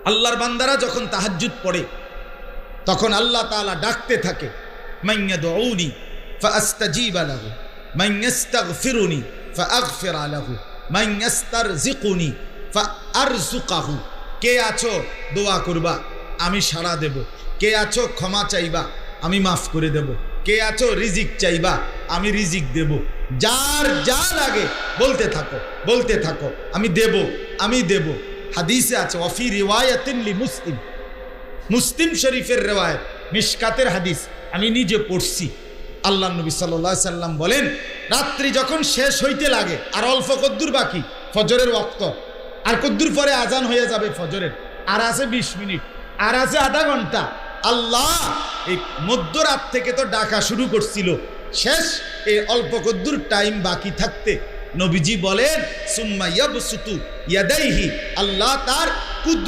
আল্লাহর বান্দারা যখন তাহাজ্জুদ পড়ে তখন আল্লাহ তাআলা ডাকতে থাকে, মাইয়াদউনি ফাআস্তাজিব লাহু, মাইয়াস্তাগফিরুনি ফাআগফির লাহু, মাইয়াস্তারজিকুনি ফাআরযুকাহু। কে আছো দোয়া করবা, আমি সাড়া দেব। কে আছো ক্ষমা চাইবা, আমি মাফ করে দেব। কে আছো রিজিক চাইবা, আমি রিজিক দেব। যার যা লাগে বলতে থাকো, বলতে থাকো, আমি দেব, আমি দেব। হাদিসে আছে, ওয়াফি রিওয়ায়াতিন লি মুসলিম, মুসলিম শরীফের রিওয়ায়াত, মিশকাতের হাদিস, আমি নিজে পড়ছি। আল্লাহ নবী সাল্লাল্লাহু আলাইহি সাল্লাম বলেন, রাত্রি যখন শেষ হইতে লাগে, আর অল্প কদ্দুর বাকি ফজরের ওয়াক্ত, আর কদ্দুর পরে আজান হয়ে যাবে ফজরের, আর আছে 20 মিনিট, আর আছে আধা ঘন্টা। আল্লাহ এই মধ্যরাত থেকে তো ডাকা শুরু করছিল, শেষ এই অল্প কদ্দুর টাইম বাকি থাকতে নবীজি বলেন, সুম্মা ইয়াবসুতু ইয়াদাইহি, আল্লাহ তার কুদরত